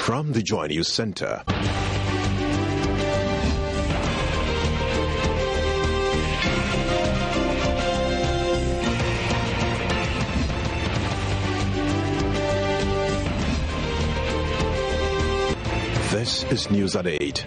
From the Joy News Center. This is News at 8.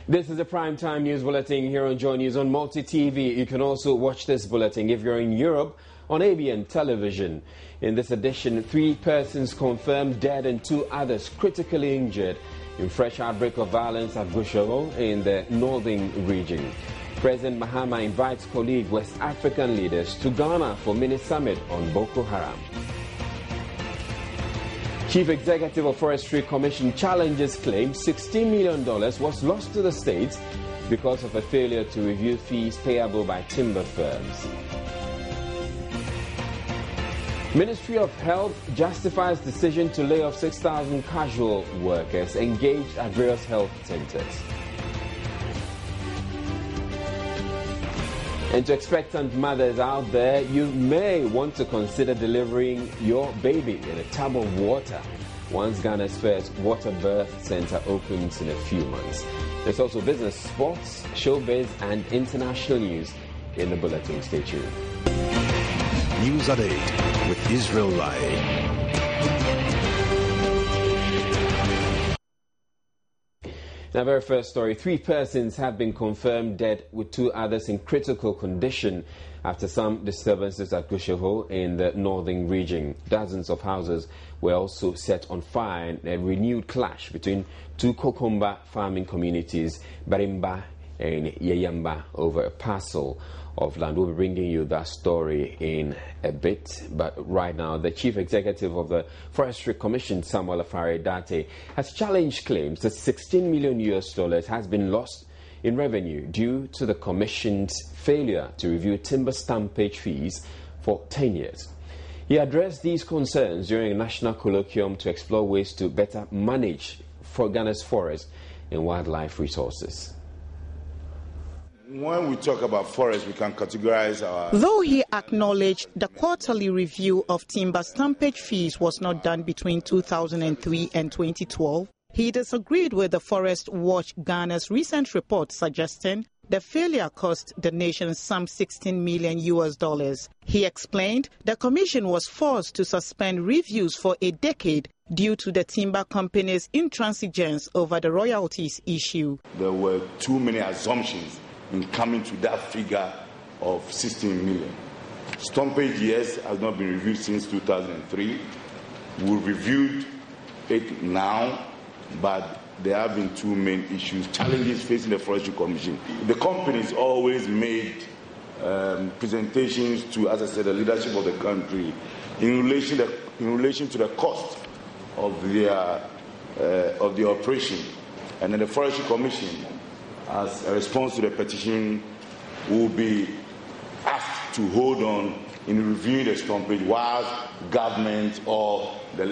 This is the Primetime News Bulletin here on Joy News on Multi TV. You can also watch this bulletin if you're in Europe on ABN television. In this edition, 3 persons confirmed dead and 2 others critically injured in fresh outbreak of violence at Gushogo in the northern region. President Mahama invites colleague West African leaders to Ghana for mini summit on Boko Haram. Chief Executive of Forestry Commission challenges claim $16 million was lost to the states because of a failure to review fees payable by timber firms. Ministry of Health justifies decision to lay off 6,000 casual workers engaged at various health centers. And to expectant mothers out there, you may want to consider delivering your baby in a tub of water once Ghana's first water birth center opens in a few months. There's also business, sports, showbiz, and international news in the bulletin. Stay tuned. News at 8 with Israel Lai. Now, very first story, 3 persons have been confirmed dead with 2 others in critical condition after some disturbances at Gushogo in the northern region. Dozens of houses were also set on fire in a renewed clash between 2 cucumber farming communities, Barima and Yeyamba, over a parcel of land. We'll be bringing you that story in a bit, but right now the Chief Executive of the Forestry Commission, Samuel Afare Date, has challenged claims that $16 million has been lost in revenue due to the Commission's failure to review timber stampage fees for 10 years. He addressed these concerns during a national colloquium to explore ways to better manage for Ghana's forest and wildlife resources. When we talk about forest, we can categorize our... Though he acknowledged the quarterly review of timber stampage fees was not done between 2003 and 2012, he disagreed with the Forest Watch Ghana's recent report suggesting the failure cost the nation some $16 million. He explained the commission was forced to suspend reviews for a decade due to the timber company's intransigence over the royalties issue. There were too many assumptions in coming to that figure of 16 million. Stumpage years has not been reviewed since 2003. We reviewed it now, but there have been 2 main issues, challenges facing the Forestry Commission. The companies always made presentations to, as I said, the leadership of the country in relation to the cost of the operation, and then the Forestry Commission, as a response to the petition, will be asked to hold on in reviewing the stumpage while government or the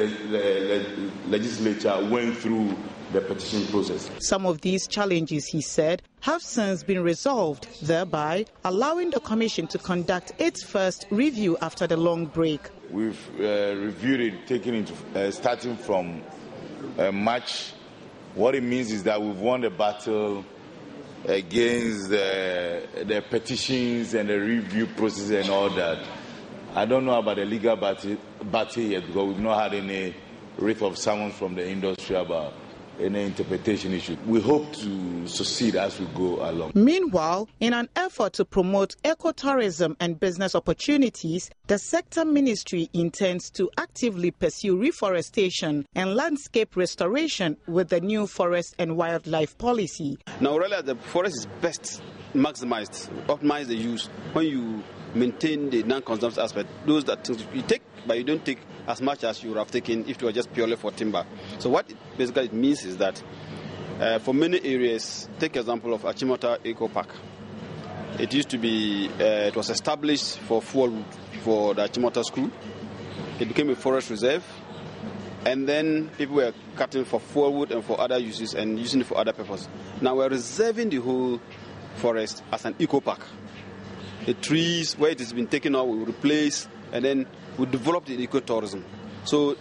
legislature went through the petition process. Some of these challenges, he said, have since been resolved, thereby allowing the Commission to conduct its first review after the long break. We've reviewed it, taking into starting from March. What it means is that we've won the battle against the petitions and the review process and all that. I don't know about the legal battle yet, because we've not had any writ of summons from the industry about any interpretation issue. We hope to succeed as we go along. Meanwhile, in an effort to promote ecotourism and business opportunities, the sector ministry intends to actively pursue reforestation and landscape restoration with the new forest and wildlife policy. Now, really, the forest is best maximized, optimize the use when you maintain the non-consumptive aspect. Those that you take, but you don't take as much as you would have taken if it were just purely for timber. So what it means is that for many areas, take example of Achimota Eco Park. It used to be, it was established for fuel for the Achimota School. It became a forest reserve. And then people were cutting for firewood and for other uses and using it for other purposes. Now we're reserving the whole forest as an eco park. The trees where it has been taken out will replace, and then will develop the ecotourism. So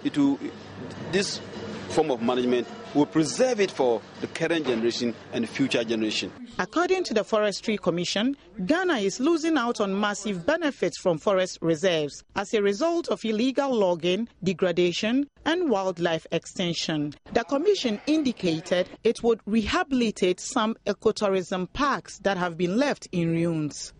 this form of management will preserve it for the current generation and the future generation. According to the Forestry Commission, Ghana is losing out on massive benefits from forest reserves as a result of illegal logging, degradation, and wildlife extension. The Commission indicated it would rehabilitate some ecotourism parks that have been left in ruins.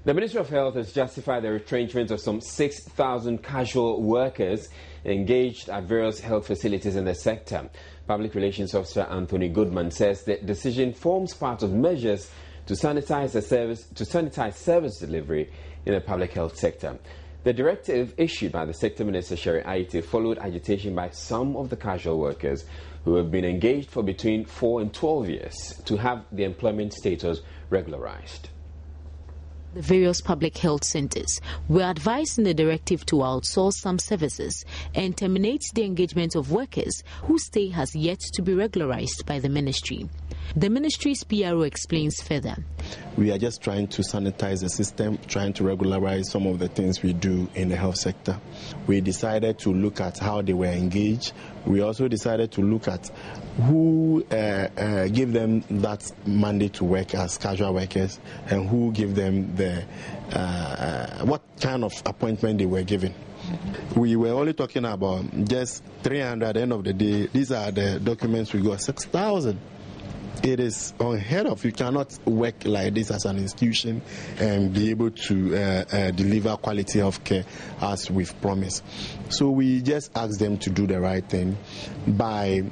The Ministry of Health has justified the retrenchment of some 6,000 casual workers engaged at various health facilities in the sector. Public Relations Officer Anthony Goodman says the decision forms part of measures to sanitize service delivery in the public health sector. The directive issued by the Sector Minister Sherry Aite followed agitation by some of the casual workers who have been engaged for between 4 and 12 years to have the employment status regularized. The various public health centers were advised in the directive to outsource some services and terminate the engagement of workers whose stay has yet to be regularized by the ministry. The ministry's PRO explains further. We are just trying to sanitize the system, trying to regularize some of the things we do in the health sector. We decided to look at how they were engaged. We also decided to look at who gave them that mandate to work as casual workers and who gave them what kind of appointment they were given. We were only talking about just 300 at the end of the day. These are the documents we got, 6,000. It is unheard of. You cannot work like this as an institution and be able to deliver quality health care as we've promised. So we just asked them to do the right thing by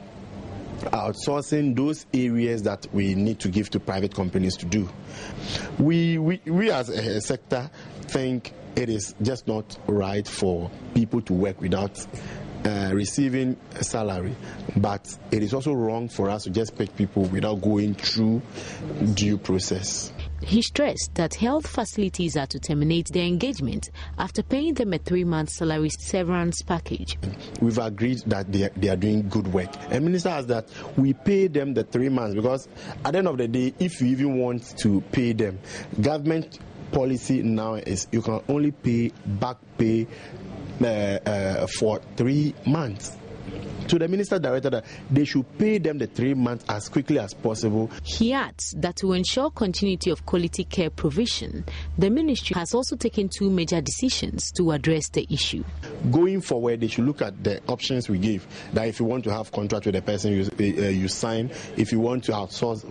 outsourcing those areas that we need to give to private companies to do. We as a sector think it is just not right for people to work without receiving a salary, but it is also wrong for us to just pick people without going through due process. He stressed that health facilities are to terminate their engagement after paying them a 3-month salary severance package. We've agreed that they are doing good work. And Minister has that we pay them the 3 months because at the end of the day, if you even want to pay them, government policy now is you can only pay back pay for 3 months. To the minister directed that they should pay them the 3 months as quickly as possible. He adds that to ensure continuity of quality care provision, the ministry has also taken 2 major decisions to address the issue. Going forward, they should look at the options we give. That if you want to have contract with the person you sign, if you want to outsource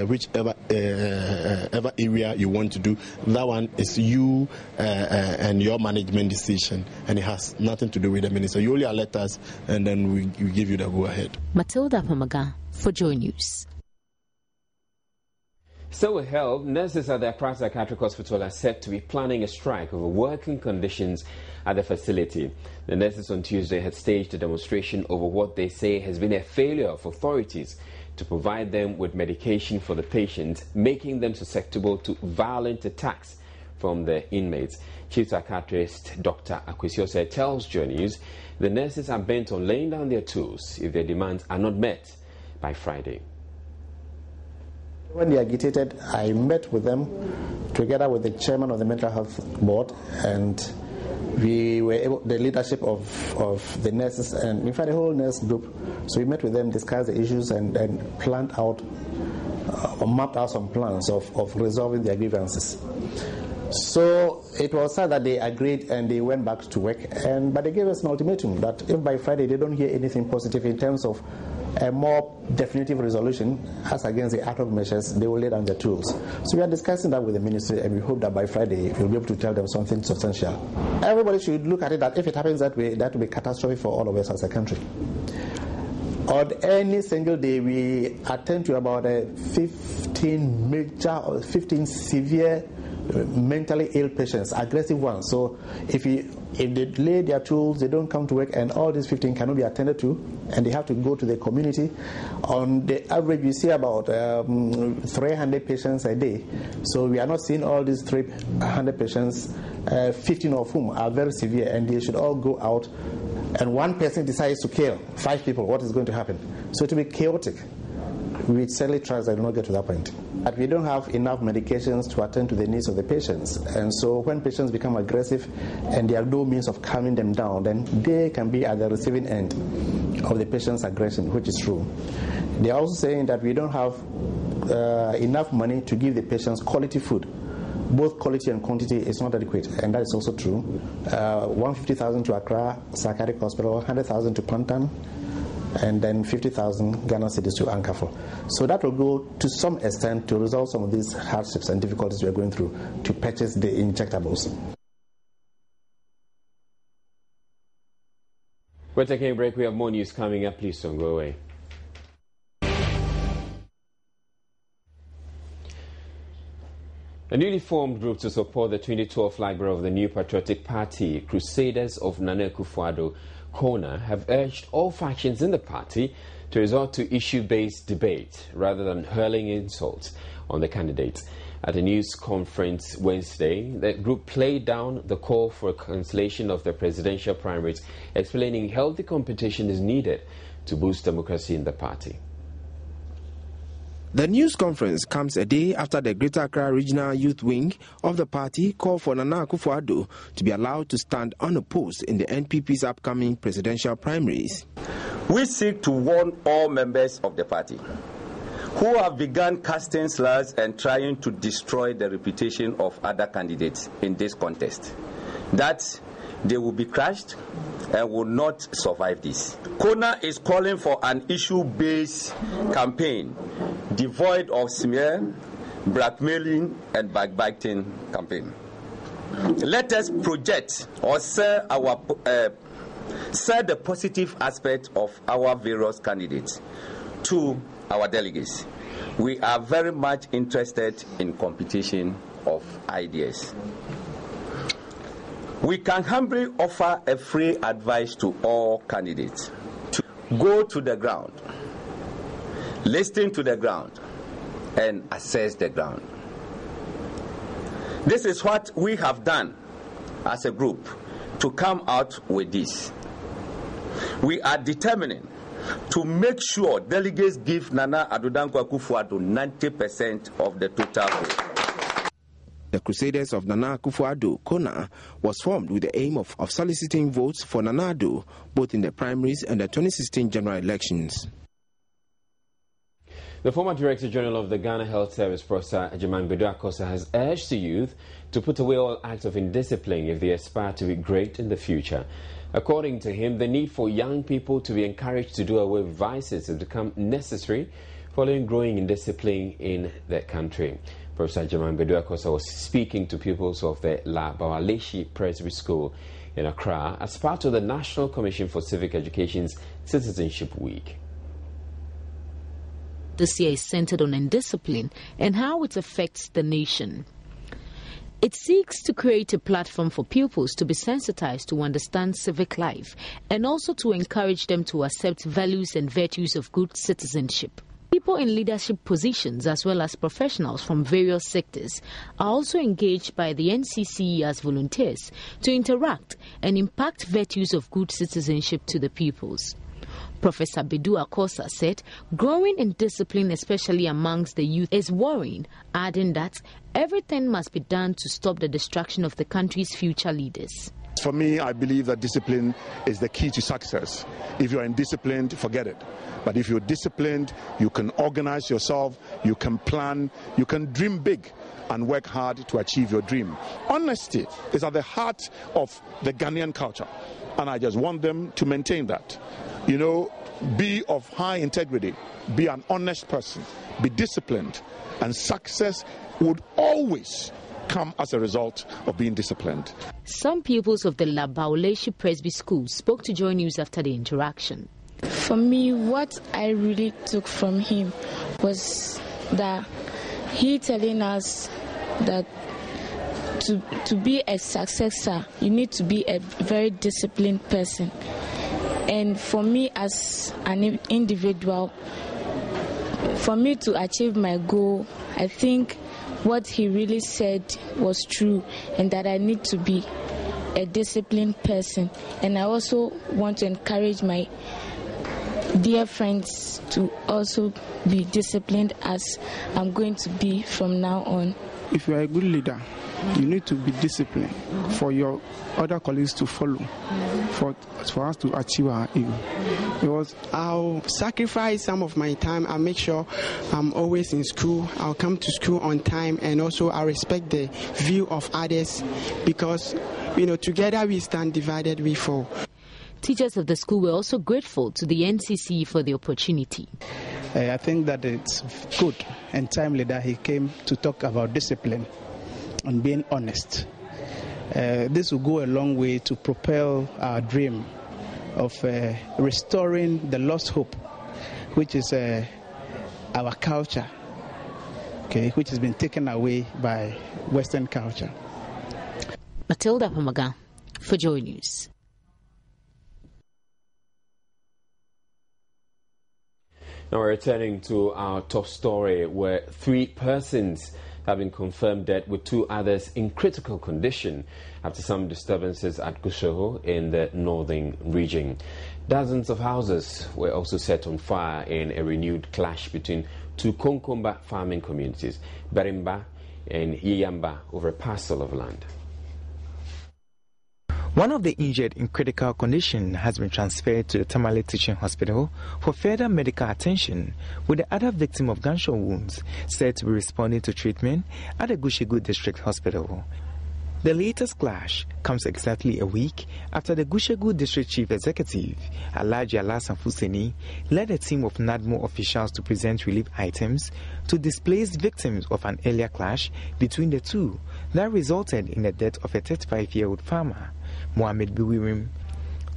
whichever ever area you want to do, that one is you and your management decision, and it has nothing to do with the minister. You only alert us, and then we give you the go-ahead. Matilda Pamaga for Joy News. Still with health, nurses at the Accra Psychiatric Hospital are said to be planning a strike over working conditions at the facility. The nurses on Tuesday had staged a demonstration over what they say has been a failure of authorities to provide them with medication for the patients, making them susceptible to violent attacks from the inmates. Chief Psychiatrist Dr. Osei Asare tells Joy News the nurses are bent on laying down their tools if their demands are not met by Friday. When they agitated, I met with them together with the chairman of the mental health board, and we were able, the leadership of the nurses and in fact the whole nurse group. So we met with them, discussed the issues, and planned out or mapped out some plans of resolving their grievances. So it was said that they agreed and they went back to work, but they gave us an ultimatum that if by Friday they don't hear anything positive in terms of a more definitive resolution as against the ad hoc measures, they will lay down their tools. So we are discussing that with the ministry, and we hope that by Friday we'll be able to tell them something substantial. Everybody should look at it that if it happens that way, that will be catastrophic for all of us as a country. On any single day, we attend to about 15 major or 15 severe mentally ill patients, aggressive ones. So if they lay their tools, they don't come to work, and all these 15 cannot be attended to, and they have to go to the community. On the average, we see about 300 patients a day. So we are not seeing all these 300 patients, 15 of whom are very severe, and they should all go out. And one person decides to kill 5 people, what is going to happen? So it will be chaotic. we certainly trust that we will not get to that point. But we don't have enough medications to attend to the needs of the patients. And so when patients become aggressive and there are no means of calming them down, then they can be at the receiving end of the patient's aggression, which is true. They are also saying that we don't have enough money to give the patients quality food. Both quality and quantity is not adequate, and that is also true. 150,000 to Accra Psychiatric Hospital, 100,000 to Pantan, and then 50,000 Ghana cedis to Ankafor. So that will go to some extent to resolve some of these hardships and difficulties we are going through to purchase the injectables. We're taking a break. We have more news coming up. Please don't go away. A newly formed group to support the 2012 flag bearer of the new patriotic party, Crusaders of Nana Akufo-Addo, KONA, have urged all factions in the party to resort to issue-based debate rather than hurling insults on the candidates. At a news conference Wednesday, the group played down the call for a cancellation of the presidential primaries, explaining healthy competition is needed to boost democracy in the party. The news conference comes a day after the Greater Accra Regional Youth Wing of the party called for Nana Akufo-Addo to be allowed to stand unopposed in the NPP's upcoming presidential primaries. We seek to warn all members of the party who have begun casting slurs and trying to destroy the reputation of other candidates in this contest that they will be crushed and will not survive this. KONA is calling for an issue-based campaign devoid of smear, blackmailing and backbiting campaign. Let us project or sell the positive aspect of our various candidates to our delegates. We are very much interested in competition of ideas. We can humbly offer a free advice to all candidates to go to the ground, listen to the ground, and assess the ground. This is what we have done as a group to come out with this. We are determining to make sure delegates give Nana Addo Dankwa Akufo-Addo 90% of the total vote. The Crusaders of Nana Akufo-Addo, KONA, was formed with the aim of soliciting votes for Nana Addo, both in the primaries and the 2016 general elections. The former Director General of the Ghana Health Service, Professor Barima Osei Asare, has urged the youth to put away all acts of indiscipline if they aspire to be great in the future. According to him, the need for young people to be encouraged to do away with vices has become necessary following growing indiscipline in the country. Professor Barima Osei was speaking to pupils of the La Bawaleshi Presbyterian School in Accra as part of the National Commission for Civic Education's Citizenship Week. This year is centered on indiscipline and how it affects the nation. It seeks to create a platform for pupils to be sensitized to understand civic life and also to encourage them to accept values and virtues of good citizenship. People in leadership positions as well as professionals from various sectors are also engaged by the NCCE as volunteers to interact and impact virtues of good citizenship to the pupils. Professor Barima Osei Asare said growing indiscipline, especially amongst the youth, is worrying, adding that everything must be done to stop the destruction of the country's future leaders. For me, I believe that discipline is the key to success. If you're indisciplined, forget it. But if you're disciplined, you can organize yourself, you can plan, you can dream big and work hard to achieve your dream. Honesty is at the heart of the Ghanaian culture, and I just want them to maintain that. You know, be of high integrity, be an honest person, be disciplined, and success would always come as a result of being disciplined. Some pupils of the La Bawaleshi Presbyterian School spoke to Joy News after the interaction. For me, what I really took from him was that he telling us that to be a successor, you need to be a very disciplined person. And for me as an individual, for me to achieve my goal, I think what he really said was true, and that I need to be a disciplined person. And I also want to encourage my dear friends to also be disciplined as I'm going to be from now on. If you are a good leader, you need to be disciplined for your other colleagues to follow, for us to achieve our aim. Because I'll sacrifice some of my time. I'll make sure I'm always in school. I'll come to school on time, and also I respect the view of others, because together we stand, divided we fall. Teachers of the school were also grateful to the NCC for the opportunity. I think that it's good and timely that he came to talk about discipline and being honest. This will go a long way to propel our dream of restoring the lost hope, which is our culture, which has been taken away by Western culture. Matilda Pamaga for Joy News. Now we're returning to our top story, where 3 persons have been confirmed dead with 2 others in critical condition after some disturbances at Gusheho in the northern region. Dozens of houses were also set on fire in a renewed clash between 2 Konkomba farming communities, Barima and Yiyamba, over a parcel of land. One of the injured in critical condition has been transferred to the Tamale Teaching Hospital for further medical attention, with the other victim of gunshot wounds said to be responding to treatment at the Gushegu District Hospital. The latest clash comes exactly a week after the Gushegu District Chief Executive, Alhaji Alasan Fuseni, led a team of NADMO officials to present relief items to displaced victims of an earlier clash between the two that resulted in the death of a 35-year-old farmer, Mohammed Biwirim.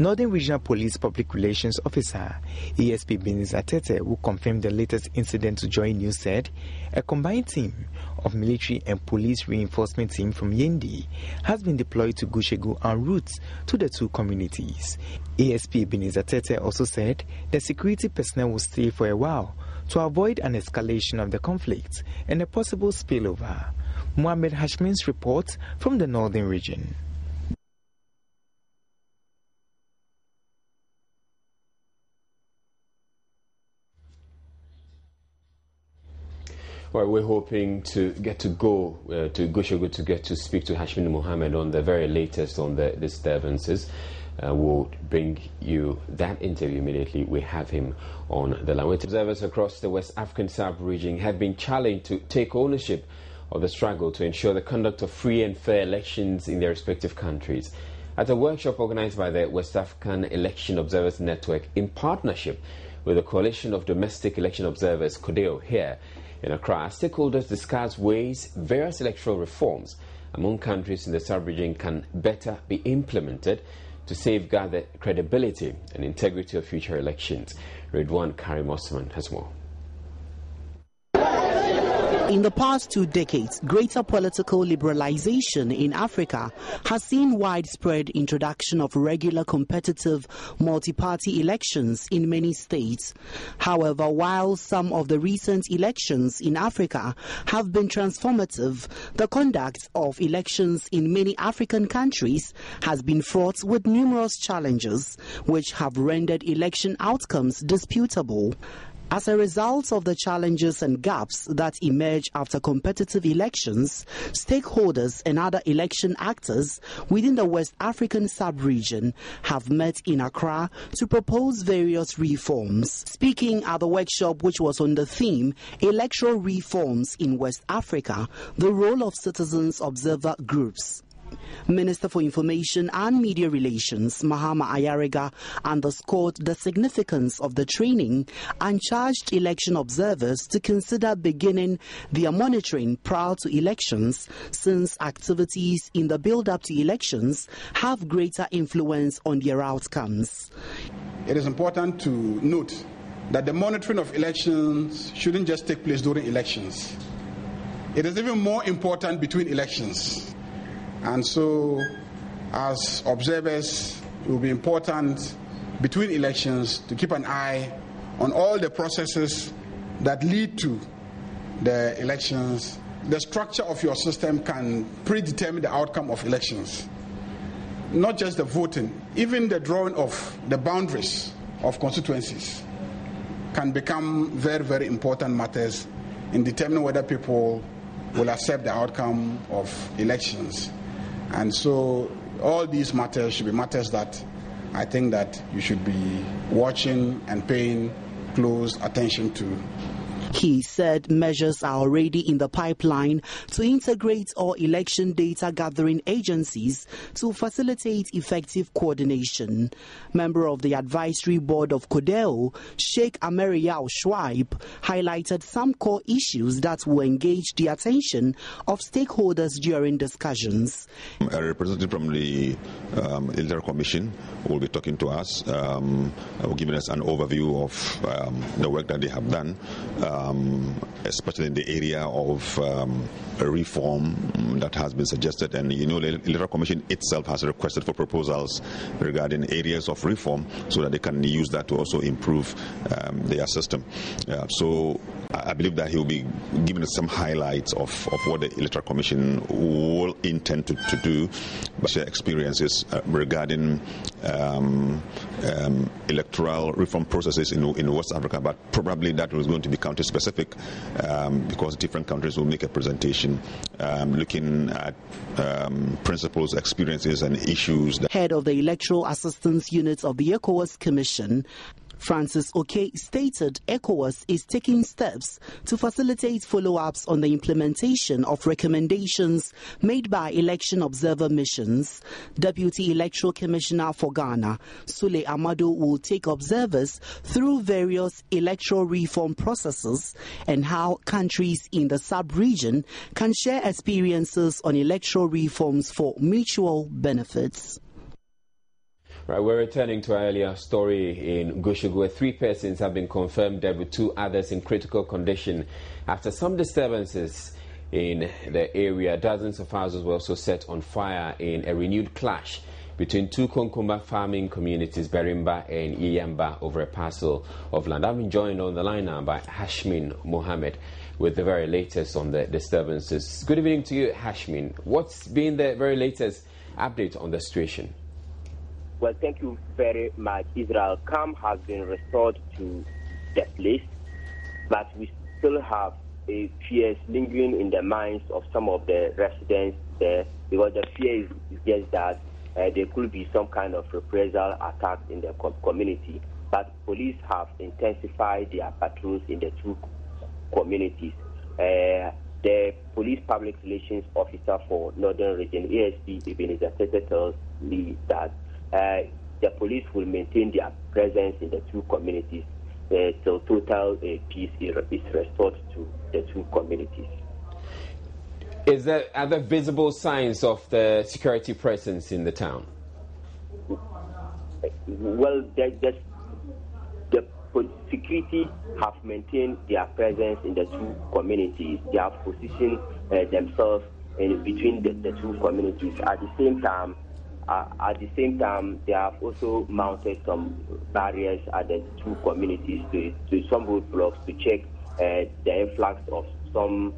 Northern Regional Police Public Relations Officer ASP Benis Atete, who confirmed the latest incident to Joy News, said a combined team of military and police reinforcement team from Yendi has been deployed to Gushegu en route to the 2 communities. ASP Benis Atete also said the security personnel will stay for a while to avoid an escalation of the conflict and a possible spillover. Mohammed Hashmin's report from the northern region. Well, we're hoping to get to go to Gushegu to get to speak to Hashmin Mohammed on the very latest on the disturbances. We'll bring you that interview immediately. We have him on the line. Observers across the West African sub-region have been challenged to take ownership of the struggle to ensure the conduct of free and fair elections in their respective countries. At a workshop organized by the West African Election Observers Network in partnership with the Coalition of Domestic Election Observers, CODEO, here in Accra, stakeholders discuss ways various electoral reforms among countries in the sub-region can better be implemented to safeguard the credibility and integrity of future elections. Redwan Karim Osman has more. In the past 2 decades, greater political liberalization in Africa has seen widespread introduction of regular competitive multi-party elections in many states. However, while some of the recent elections in Africa have been transformative, the conduct of elections in many African countries has been fraught with numerous challenges, which have rendered election outcomes disputable. As a result of the challenges and gaps that emerge after competitive elections, stakeholders and other election actors within the West African sub-region have met in Accra to propose various reforms. Speaking at the workshop, which was on the theme Electoral Reforms in West Africa, the role of citizens observer groups, Minister for Information and Media Relations, Mahama Ayariga, underscored the significance of the training and charged election observers to consider beginning their monitoring prior to elections, since activities in the build-up to elections have greater influence on their outcomes. It is important to note that the monitoring of elections shouldn't just take place during elections. It is even more important between elections. And so, as observers, it will be important between elections to keep an eye on all the processes that lead to the elections. The structure of your system can predetermine the outcome of elections. Not just the voting, even the drawing of the boundaries of constituencies. can become very, very important matters in determining whether people will accept the outcome of elections. And so all these matters should be matters that I think that you should be watching and paying close attention to. He said measures are already in the pipeline to integrate all election data gathering agencies to facilitate effective coordination. Member of the advisory board of CODEO, Sheikh Ameriyao Schweib, highlighted some core issues that will engage the attention of stakeholders during discussions. A representative from the Electoral Commission will be talking to us, giving us an overview of the work that they have done. Especially in the area of reform that has been suggested, and the Electoral Commission itself has requested for proposals regarding areas of reform so that they can use that to also improve their system. So I believe that he will be giving us some highlights of what the Electoral Commission will intend to do, share experiences regarding electoral reform processes in West Africa, but probably that was going to be country-specific because different countries will make a presentation looking at principles, experiences, and issues. Head of the Electoral Assistance Unit of the ECOWAS Commission, Francis Oke, stated ECOWAS is taking steps to facilitate follow-ups on the implementation of recommendations made by election observer missions. Deputy Electoral Commissioner for Ghana, Sule Amado, will take observers through various electoral reform processes and how countries in the sub-region can share experiences on electoral reforms for mutual benefits. Right, we're returning to our earlier story in Gushugu, where 3 persons have been confirmed dead with 2 others in critical condition after some disturbances in the area. Dozens of houses were also set on fire in a renewed clash between 2 Konkumba farming communities, Barima and Iyamba, over a parcel of land. I've been joined on the line now by Hashmin Mohammed with the very latest on the disturbances. Good evening to you, Hashmin. What's been the very latest update on the situation? Well, thank you very much. Israel, calm has been restored to the place, but we still have a fears lingering in the minds of some of the residents there, because the fear is just that there could be some kind of reprisal attack in the community. But police have intensified their patrols in the 2 communities. The police public relations officer for Northern Region, ASP Ebenezer Tete, tells me that the police will maintain their presence in the 2 communities till total peace is restored to the 2 communities. Are there visible signs of the security presence in the town? Well, the security have maintained their presence in the 2 communities. They have positioned themselves in between the 2 communities. At the same time, they have also mounted some barriers at the 2 communities to some roadblocks to check the influx of some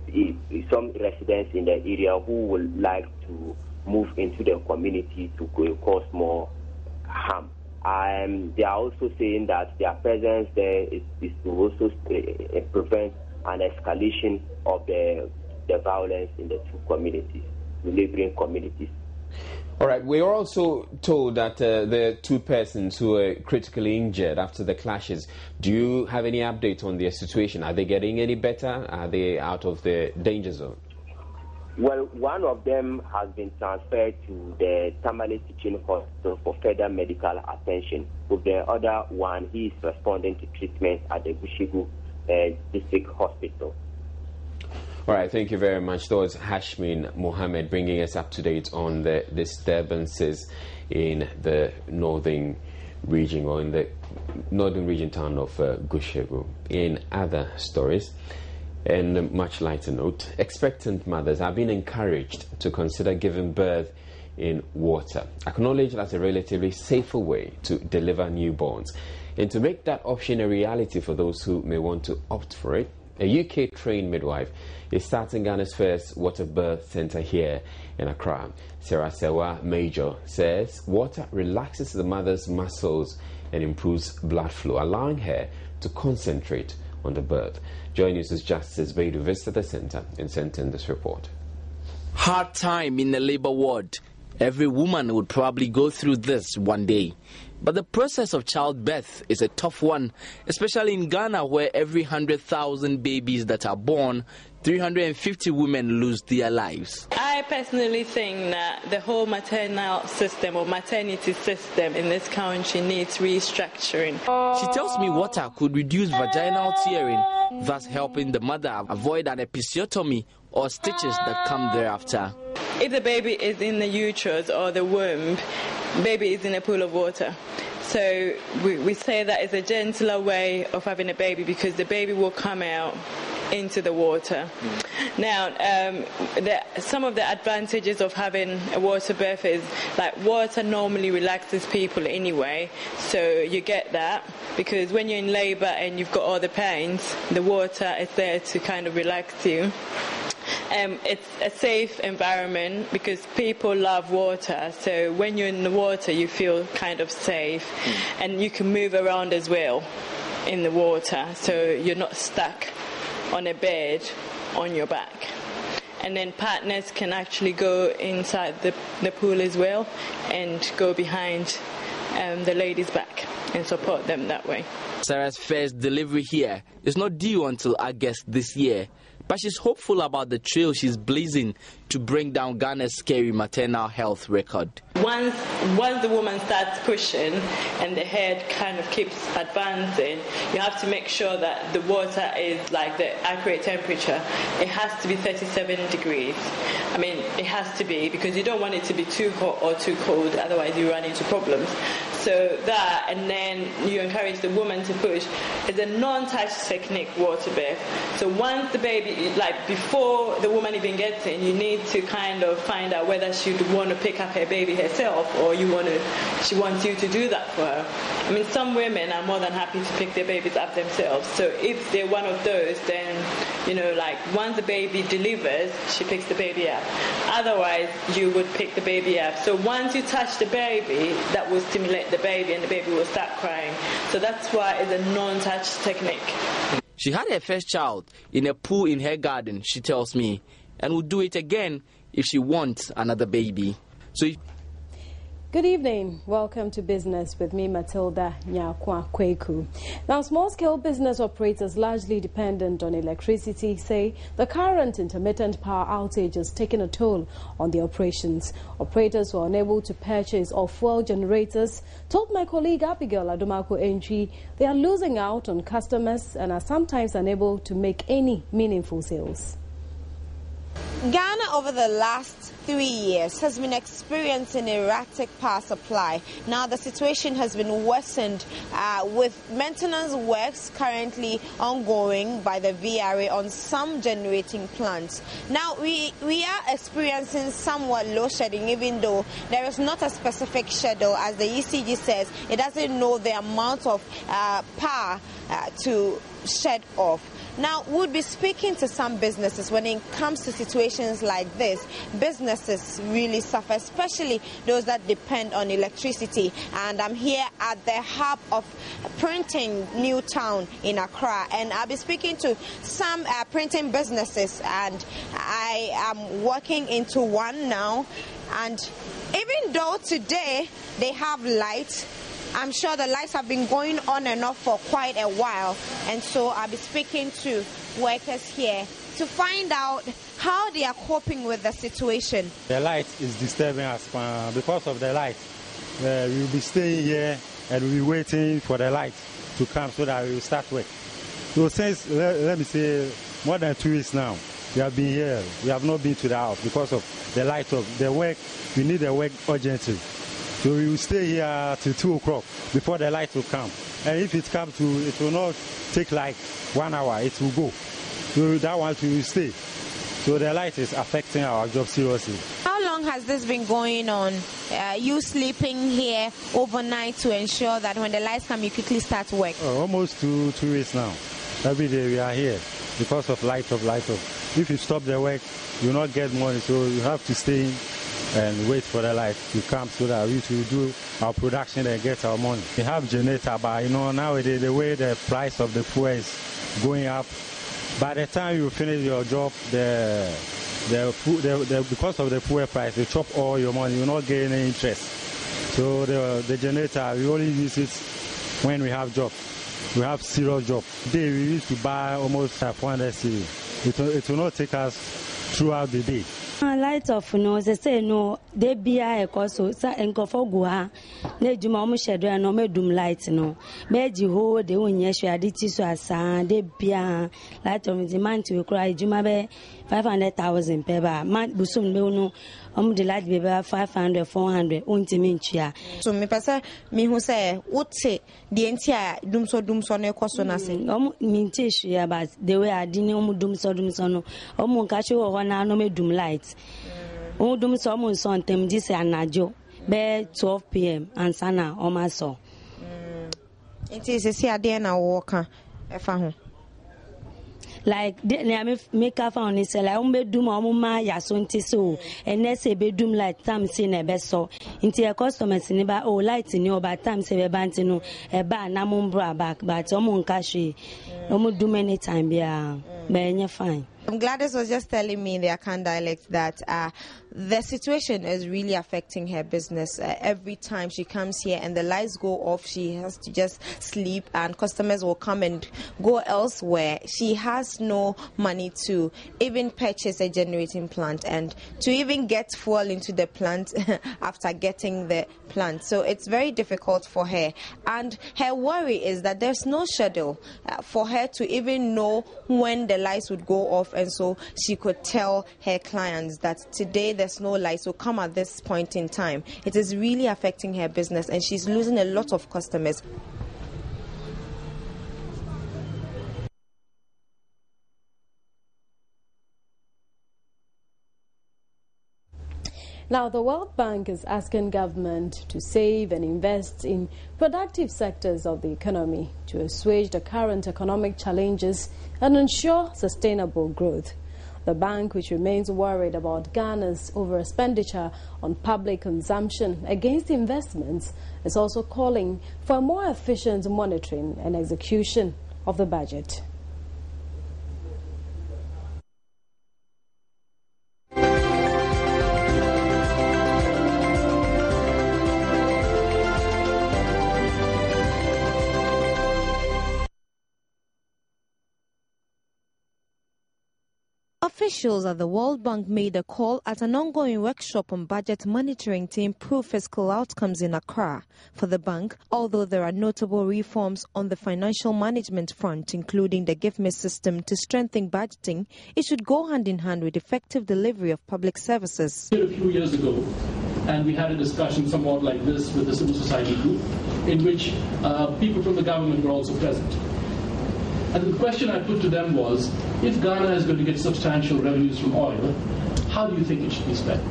residents in the area who would like to move into the community to cause more harm. They are also saying that their presence there is to also prevent an escalation of the violence in the 2 communities, the neighboring communities. All right. We are also told that there are 2 persons who are critically injured after the clashes. Do you have any update on their situation? Are they getting any better? Are they out of the danger zone? Well, one of them has been transferred to the Tamale Teaching Hospital for further medical attention. With the other one, he is responding to treatment at the Gushugu District Hospital. All right, thank you very much. That was Hashmin Mohammed bringing us up to date on the disturbances in the northern region, or in the northern region town of Gushugu. In other stories, and a much lighter note, expectant mothers are being encouraged to consider giving birth in water, acknowledged as a relatively safer way to deliver newborns. And to make that option a reality for those who may want to opt for it, A UK-trained midwife is starting Ghana's first water birth centre here in Accra. Sarah Sewa Major says water relaxes the mother's muscles and improves blood flow, allowing her to concentrate on the birth. Joy News' Justice Beidou visited the centre and sent in this report. Hard time in the labour ward. Every woman would probably go through this one day. But the process of childbirth is a tough one, especially in Ghana, where every 100,000 babies that are born, 350 women lose their lives. I personally think that the whole maternal system or maternity system in this country needs restructuring. She tells me water could reduce vaginal tearing, thus helping the mother avoid an episiotomy or stitches that come thereafter. If the baby is in the uterus or the womb, baby is in a pool of water. So we say that it's a gentler way of having a baby because the baby will come out into the water. Now, some of the advantages of having a water birth is like water normally relaxes people anyway, so you get that because when you're in labor and you've got all the pains, the water is there to kind of relax you. It's a safe environment because people love water, so when you're in the water you feel kind of safe and you can move around as well in the water, so you're not stuck on a bed on your back. And then partners can actually go inside the pool as well and go behind the lady's back and support them that way. Sarah's first delivery here is not due until August this year, but she's hopeful about the trail she's blazing to bring down Ghana's scary maternal health record. Once the woman starts pushing and the head kind of keeps advancing, you have to make sure that the water is like the accurate temperature. It has to be 37 degrees. I mean, it has to be because you don't want it to be too hot or too cold, otherwise you run into problems. So that, and then you encourage the woman to push. It's a non-touch technique water birth. So once the baby, like before the woman even gets in, you need to kind of find out whether she would want to pick up her baby herself or she wants you to do that for her. I mean, some women are more than happy to pick their babies up themselves. So if they're one of those, then, you know, like once the baby delivers, she picks the baby up. Otherwise, you would pick the baby up. So once you touch the baby, that will stimulate the baby and the baby will start crying. So that's why it's a non-touch technique. She had her first child in a pool in her garden, she tells me, and would do it again if she wants another baby. Good evening. Welcome to Business with me, Matilda Nyakwa Kweku. Now, small-scale business operators largely dependent on electricity say the current intermittent power outage is taking a toll on their operations. Operators who are unable to purchase or fuel generators told my colleague Abigail Adomako Enchi they are losing out on customers and are sometimes unable to make any meaningful sales. Ghana over the last 3 years has been experiencing erratic power supply. Now the situation has been worsened with maintenance works currently ongoing by the VRA on some generating plants. Now we are experiencing somewhat load shedding, even though there is not a specific schedule. As the ECG says, it doesn't know the amount of power to shed off. Now, we'll be speaking to some businesses. When it comes to situations like this, businesses really suffer, especially those that depend on electricity. And I'm here at the hub of Printing New Town in Accra, and I'll be speaking to some printing businesses, and I am walking into one now. And even though today they have light, I'm sure the lights have been going on and off for quite a while, and so I'll be speaking to workers here to find out how they are coping with the situation. The light is disturbing us. Because of the light, we'll be staying here and we'll be waiting for the light to come so that we will start work. So since, let me say, more than 2 weeks now, we have been here. We have not been to the house because of the light of the work. We need the work urgently. So we will stay here till 2 o'clock before the light will come. And if it comes to, it will not take like 1 hour, it will go. So that one will stay. So the light is affecting our job seriously. How long has this been going on? You sleeping here overnight to ensure that when the lights come, you quickly start work? Almost 2 weeks now. Every day we are here. because of light off. If you stop the work, you will not get money, so you have to stay in and wait for the light to come so that we will do our production and get our money. We have generator, but nowadays the way the price of the fuel is going up, by the time you finish your job, because of the fuel price, they chop all your money. You will not get any interest. So the generator, we only use it when we have job. We have serious job. Today we used to buy almost 400 cedi. It will not take us throughout the day. Light off, they say no, they be a coso, and go for Gua. They do my shadow and no medum light, no. Beji ho, they win yes, I did so as they be a light of the man to cry, Jumabe 500,000 per man, Busum no. The light be 500, 400, untiminchia. So, me pasa, me who say, what say the entire doom so no cost on us. Mintish, but the way I didn't doom so no, catch you one no me doom lights. Doom so on them this and Najo, be 12 p.m. and Sana or my soul. It is a see a day and a walker, a fan. Like make up on this, like bedroom or mama yasonti so, and let's say bedroom light time seen a best so. Into your customers in about lights in your bad time say a bantino, a ban namumbra back, but omon kashi, do many time be you're fine. Gladys was just telling me in the Akan dialect that the situation is really affecting her business. Every time she comes here and the lights go off, she has to just sleep and customers will come and go elsewhere. She has no money to even purchase a generating plant and to even get fuel into the plant after getting the plant. So it's very difficult for her. And her worry is that there's no schedule for her to even know when the lights would go off, and so she could tell her clients that today there's no light, so come at this point in time. It is really affecting her business and she's losing a lot of customers. Now, the World Bank is asking government to save and invest in productive sectors of the economy to assuage the current economic challenges and ensure sustainable growth. The bank, which remains worried about Ghana's over-expenditure on public consumption against investments, is also calling for a more efficient monitoring and execution of the budget. Officials at the World Bank made a call at an ongoing workshop on budget monitoring to improve fiscal outcomes in Accra. For the bank, although there are notable reforms on the financial management front, including the Give Me system to strengthen budgeting, it should go hand in hand with effective delivery of public services. A few years ago, and we had a discussion somewhat like this with the civil society group, in which people from the government were also present. And the question I put to them was, if Ghana is going to get substantial revenues from oil, how do you think it should be spent?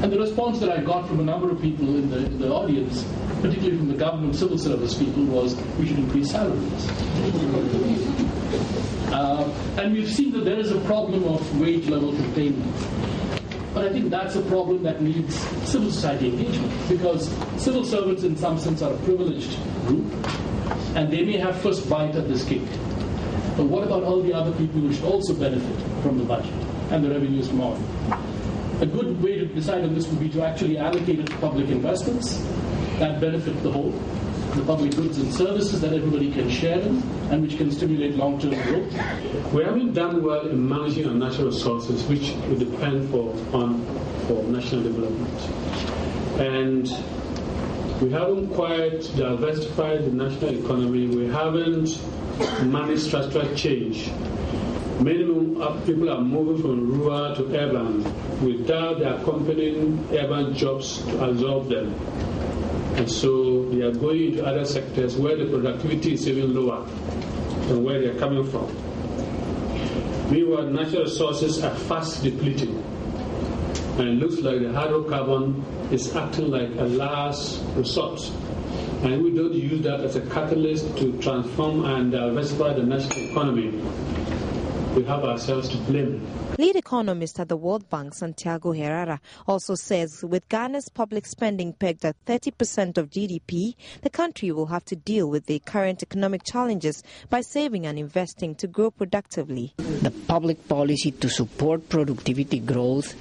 And the response that I got from a number of people in the audience, particularly from the government civil service people, was we should increase salaries. And we've seen that there is a problem of wage level containment. But I think that's a problem that needs civil society engagement, because civil servants in some sense are a privileged group, and they may have first bite at this cake. But what about all the other people who should also benefit from the budget and the revenues from oil? A good way to decide on this would be to actually allocate it to public investments that benefit the whole, the public goods and services that everybody can share in and which can stimulate long-term growth. We haven't done well in managing our natural resources, which we depend on for national development. And we haven't quite diversified the national economy. We haven't managed structural change. Many people are moving from rural to urban without the accompanying urban jobs to absorb them. And so they are going into other sectors where the productivity is even lower than where they are coming from. Meanwhile, natural resources are fast depleting. And it looks like the hydrocarbon is acting like a last resort. And we don't use that as a catalyst to transform and diversify the national economy. We have ourselves to blame. Lead economist at the World Bank, Santiago Herrera, also says with Ghana's public spending pegged at 30% of GDP, the country will have to deal with the current economic challenges by saving and investing to grow productively. The public policy to support productivity growth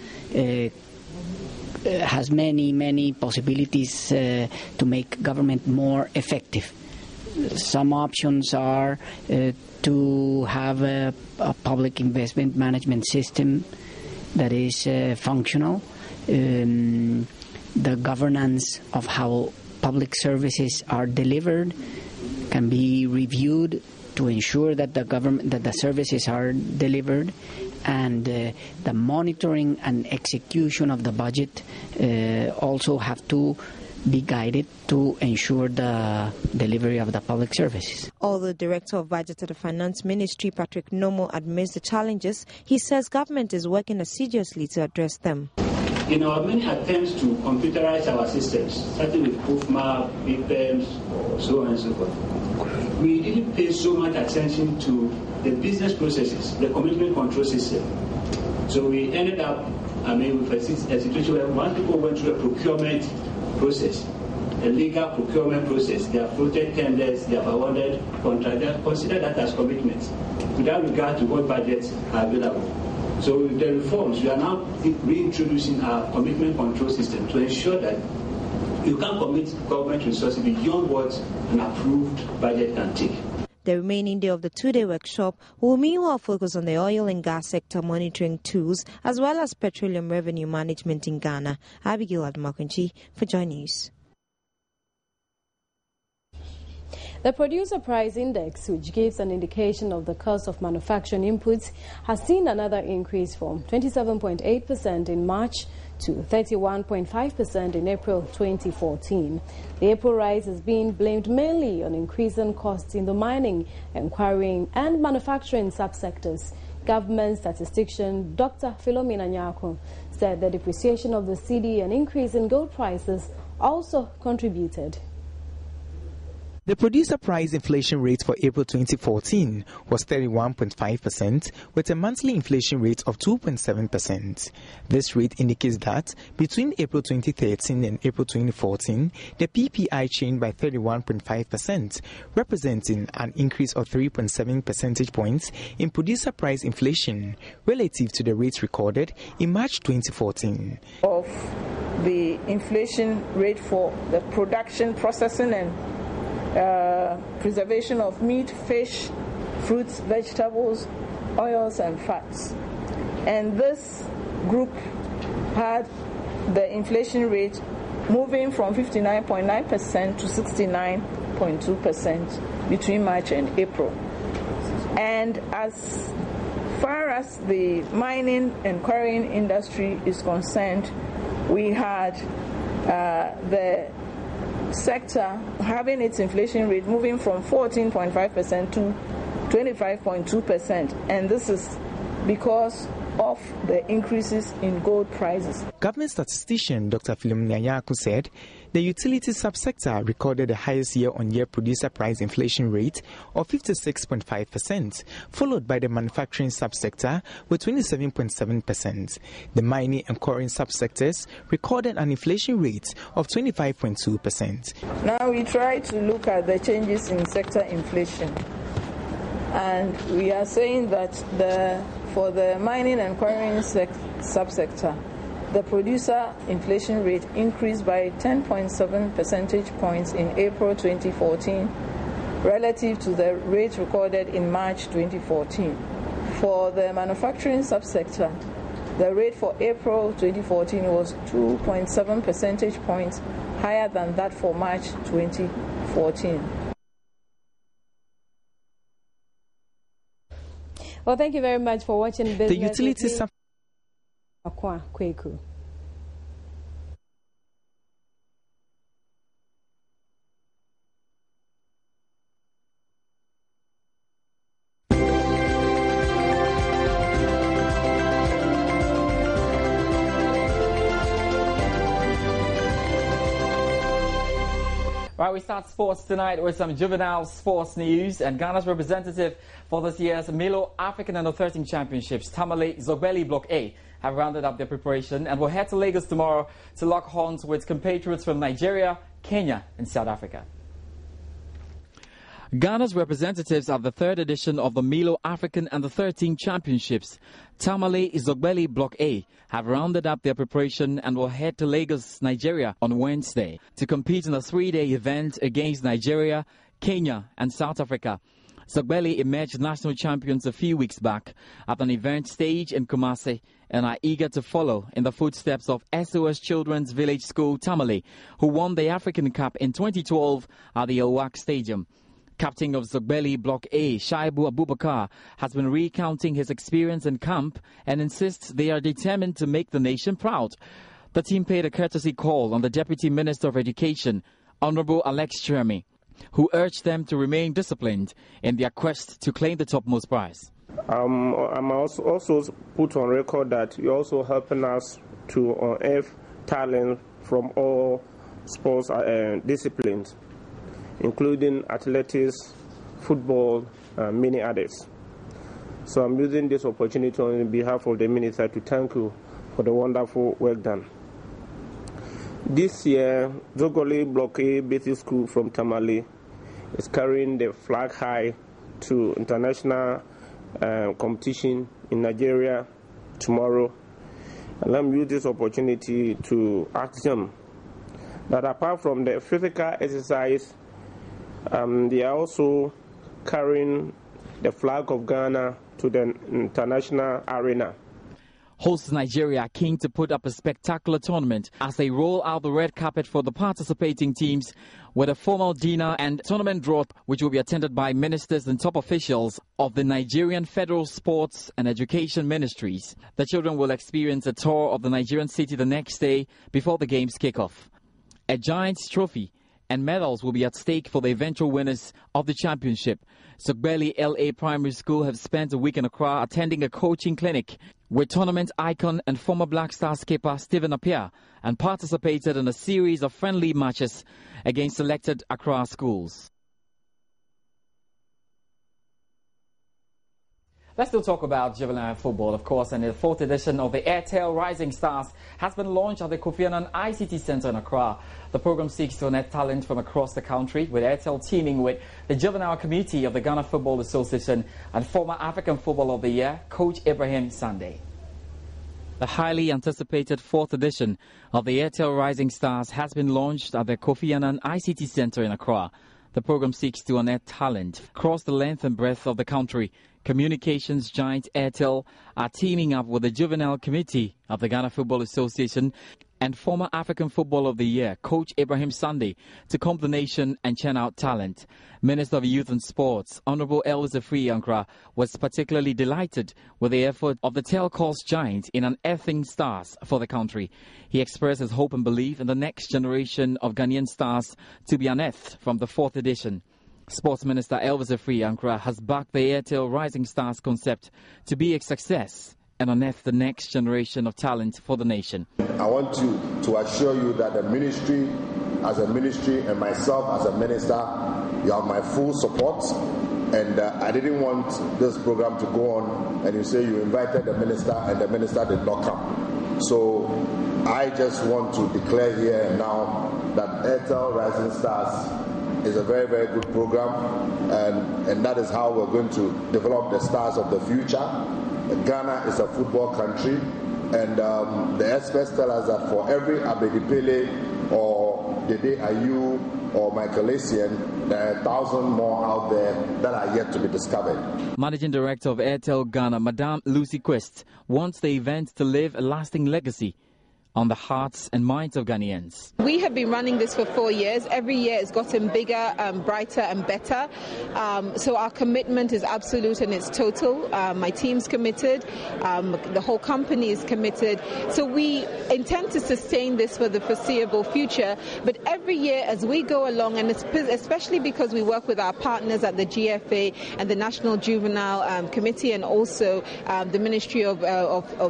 has many possibilities to make government more effective. Some options are to have a public investment management system that is functional. The governance of how public services are delivered can be reviewed to ensure that the services are delivered, and the monitoring and execution of the budget also have to be guided to ensure the delivery of the public services. Although Director of Budget at the Finance Ministry, Patrick Nomo, admits the challenges, he says government is working assiduously to address them. In our many attempts to computerize our systems, starting with ProofMap, BPEMS, so on and so forth, we didn't pay so much attention to the business processes, the commitment control system. So we ended up, with a situation where once people went through a procurement process, a legal procurement process, they have floated tenders, they have awarded contracts, they consider that as commitments without regard to what budgets are available. So with the reforms, we are now reintroducing our commitment control system to ensure that you can't commit government resources beyond what an approved budget can take. The remaining day of the two-day workshop will meanwhile focus on the oil and gas sector monitoring tools as well as petroleum revenue management in Ghana. Abigail Admakunchi for Joy News. The Producer Price Index, which gives an indication of the cost of manufacturing inputs, has seen another increase from 27.8% in March to 31.5% in April 2014. The April rise is being blamed mainly on increasing costs in the mining, quarrying and manufacturing subsectors. Government statistician Dr. Philomena Nyako said the depreciation of the cedi and increase in gold prices also contributed. The producer price inflation rate for April 2014 was 31.5%, with a monthly inflation rate of 2.7%. This rate indicates that between April 2013 and April 2014, the PPI changed by 31.5%, representing an increase of 3.7 percentage points in producer price inflation relative to the rates recorded in March 2014. Of the inflation rate for the production, processing and preservation of meat, fish, fruits, vegetables, oils and fats. And this group had the inflation rate moving from 59.9% to 69.2% between March and April. And as far as the mining and quarrying industry is concerned, we had the sector having its inflation rate moving from 14.5% to 25.2%, and this is because of the increases in gold prices. Government statistician Dr. Philomena Nyako said the utility subsector recorded the highest year-on-year producer price inflation rate of 56.5%, followed by the manufacturing subsector with 27.7%. The mining and quarrying subsectors recorded an inflation rate of 25.2%. Now we try to look at the changes in sector inflation, and we are saying that for the mining and quarrying subsector, the producer inflation rate increased by 10.7 percentage points in April 2014 relative to the rate recorded in March 2014. For the manufacturing subsector, the rate for April 2014 was 2.7 percentage points higher than that for March 2014. Well, thank you very much for watching Business. The utility Akwa Kweku. Right, we start sports tonight with some juvenile sports news, and Ghana's representative for this year's Milo African Under-13 Championships, Tamale Zogbeli Block A, have rounded up their preparation and will head to Lagos tomorrow to lock horns with compatriots from Nigeria, Kenya and South Africa. Ghana's representatives at the third edition of the Milo African Under-13 Championships, Tamale Zogbeli Block A, have rounded up their preparation and will head to Lagos, Nigeria on Wednesday to compete in a 3-day event against Nigeria, Kenya and South Africa. Zogbeli emerged national champions a few weeks back at an event stage in Kumasi and are eager to follow in the footsteps of SOS Children's Village School Tamale, who won the African Cup in 2012 at the Owak Stadium. Captain of Zogbeli Block A, Shaibu Abubakar, has been recounting his experience in camp and insists they are determined to make the nation proud. The team paid a courtesy call on the Deputy Minister of Education, Honorable Alex Chermy, who urged them to remain disciplined in their quest to claim the topmost prize. I'm also put on record that you're also helping us to unearth talent from all sports disciplines, including athletics, football, and many others. So I'm using this opportunity on behalf of the Minister to thank you for the wonderful work done. This year, Zogbeli Block A Basic School from Tamale is carrying the flag high to international competition in Nigeria tomorrow. And let me use this opportunity to ask them that apart from the physical exercise, they are also carrying the flag of Ghana to the international arena. Hosts Nigeria are keen to put up a spectacular tournament as they roll out the red carpet for the participating teams with a formal dinner and tournament draw, which will be attended by ministers and top officials of the Nigerian Federal Sports and Education Ministries. The children will experience a tour of the Nigerian city the next day before the games kick off. A Giants trophy and medals will be at stake for the eventual winners of the championship. Zogbeli LA Primary School have spent a week in Accra attending a coaching clinic with tournament icon and former Black Star skipper Stephen Appiah, and participated in a series of friendly matches against selected Accra schools. Let's still talk about juvenile football, of course, and the fourth edition of the Airtel Rising Stars has been launched at the Kofi Annan ICT Centre in Accra. The program seeks to unearth talent from across the country, with Airtel teaming with the Juvenile Committee of the Ghana Football Association and former African Footballer of the Year, Coach Ibrahim Sande. The highly anticipated fourth edition of the Airtel Rising Stars has been launched at the Kofi Annan ICT Centre in Accra. The program seeks to unearth talent across the length and breadth of the country. Communications giant Airtel are teaming up with the Juvenile Committee of the Ghana Football Association and former African Footballer of the Year, Coach Ibrahim Sande, to comb the nation and churn out talent. Minister of Youth and Sports, Honorable Elvis Ankra, was particularly delighted with the effort of the Telcos giant in unearthing stars for the country. He expressed his hope and belief in the next generation of Ghanaian stars to be unearthed from the fourth edition. Sports Minister Elvis Ankra has backed the Airtel Rising Stars concept to be a success and unearth the next generation of talent for the nation. I want to assure you that the ministry, as a ministry, and myself as a minister, you have my full support. And I didn't want this program to go on and you say you invited the minister and the minister did not come. So I just want to declare here and now that Airtel Rising Stars is a very, very good program, and that is how we're going to develop the stars of the future. Ghana is a football country, and the experts tell us that for every Abedi Pele or Dede Ayew or Michael Essien, there are 1,000 more out there that are yet to be discovered. Managing Director of Airtel Ghana, Madame Lucy Quest, wants the event to leave a lasting legacy on the hearts and minds of Ghanaians. We have been running this for 4 years. Every year it's gotten bigger, brighter and better. So our commitment is absolute and it's total. My team's committed. The whole company is committed. So we intend to sustain this for the foreseeable future. But every year as we go along, and especially because we work with our partners at the GFA and the National Juvenile Committee and also the Ministry of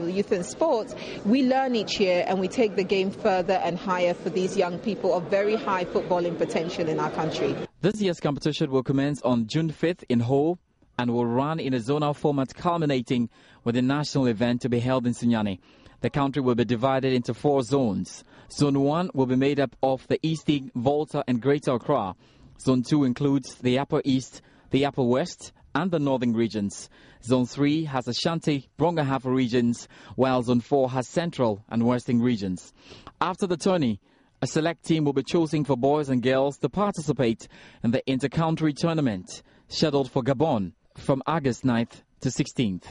Youth and Sports, we learn each year and and we take the game further and higher for these young people of very high footballing potential in our country. This year's competition will commence on June 5th in Ho and will run in a zonal format culminating with a national event to be held in Sunyani. The country will be divided into 4 zones. Zone 1 will be made up of the Eastern, Volta and Greater Accra. Zone 2 includes the Upper East, the Upper West and the Northern regions. Zone 3 has Ashanti, Brongahafo regions, while Zone 4 has Central and Western regions. After the tourney, a select team will be chosen for boys and girls to participate in the inter-country tournament, scheduled for Gabon from August 9th to 16th.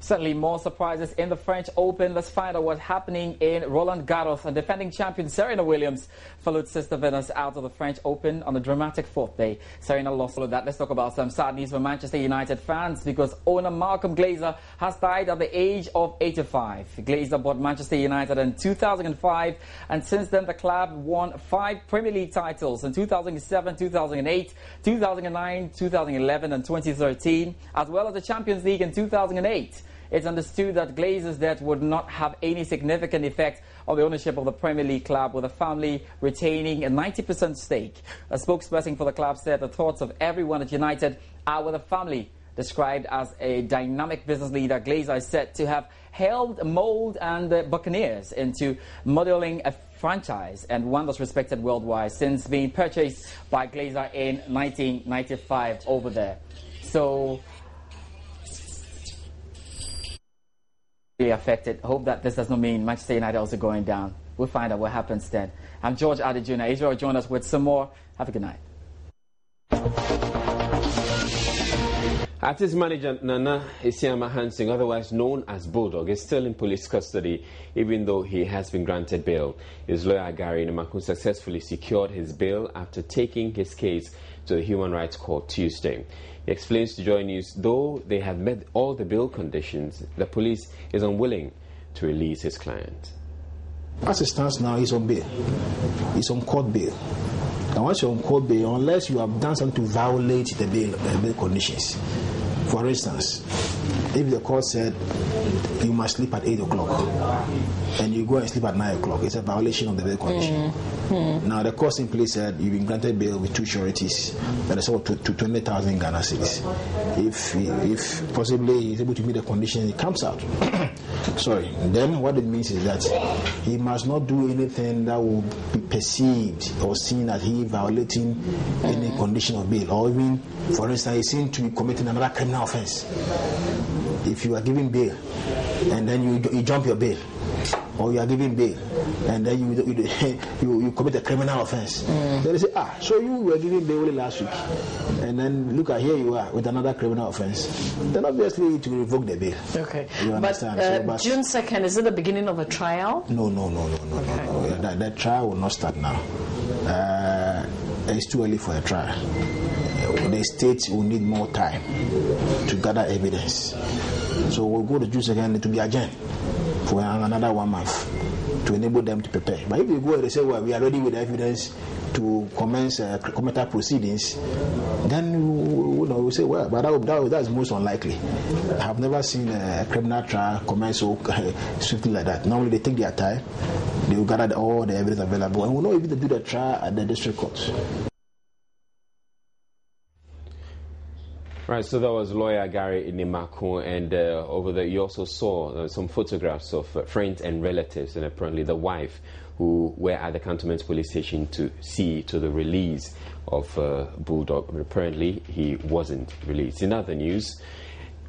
Certainly more surprises in the French Open. Let's find out what's happening in Roland Garros. And defending champion Serena Williams followed sister Venus out of the French Open on a dramatic 4th day. Serena lost all of that. Let's talk about some sad news for Manchester United fans because owner Malcolm Glazer has died at the age of 85. Glazer bought Manchester United in 2005 and since then the club won 5 Premier League titles in 2007, 2008, 2009, 2011 and 2013 as well as the Champions League in 2008. It's understood that Glazer's death would not have any significant effect on the ownership of the Premier League club, with the family retaining a 90% stake. A spokesperson for the club said the thoughts of everyone at United are with the family. Described as a dynamic business leader, Glazer is said to have helped mold and the Buccaneers into modeling a franchise and one that's respected worldwide since being purchased by Glazer in 1995 over there. So affected. Hope that this does not mean Manchester United also going down. We'll find out what happens then. I'm George Adejuna. Israel joined us with some more. Have a good night. Artist manager Nana Isiama Hansing, otherwise known as Bulldog, is still in police custody even though he has been granted bail. His lawyer Gary Nimaku successfully secured his bail after taking his case to the Human Rights Court Tuesday. He explains to Joy News, though they have met all the bail conditions, the police is unwilling to release his client. As it stands now, he's on bail. He's on court bail. And once you're on court bail, unless you have done something to violate the bail conditions, for instance, if the court said you must sleep at 8 o'clock and you go and sleep at 9 o'clock, it's a violation of the bail condition. Now the court simply said you've been granted bail with 2 sureties, that is all to 20,000 Ghana cedis. If possibly he's able to meet the condition, he comes out. Sorry. Then what it means is that he must not do anything that will be perceived or seen as he violating any condition of bail, or even, for instance, he seen to be committing another criminal offense. If you are giving bail and then you jump your bail, or you are giving bail and then you commit a criminal offense, then they say, so you were giving bail only last week and then look at here you are with another criminal offense, then obviously to revoke the bail. Okay. You understand? But June 2nd, is it the beginning of a trial? No. That trial will not start now. It's too early for a trial. The state will need more time to gather evidence. So we'll go to June 2nd to be adjourned for another 1 month to enable them to prepare. But if you go and they say, well, we are ready with the evidence to commence committal proceedings, then we'll say, well, but that is most unlikely. I have never seen a criminal trial commence so swiftly like that. Normally they take their time, they will gather all the evidence available, and we'll not even do the trial at the district court. Right, so that was lawyer Gary Nimaku, and over there you also saw some photographs of friends and relatives, and apparently the wife, who were at the Cantonment police station to see to the release of Bulldog. But apparently he wasn't released. In other news,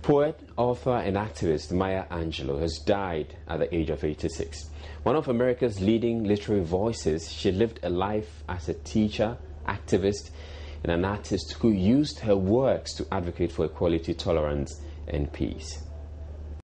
poet, author and activist Maya Angelou has died at the age of 86. One of America's leading literary voices, she lived a life as a teacher, activist, and an artist who used her works to advocate for equality, tolerance, and peace.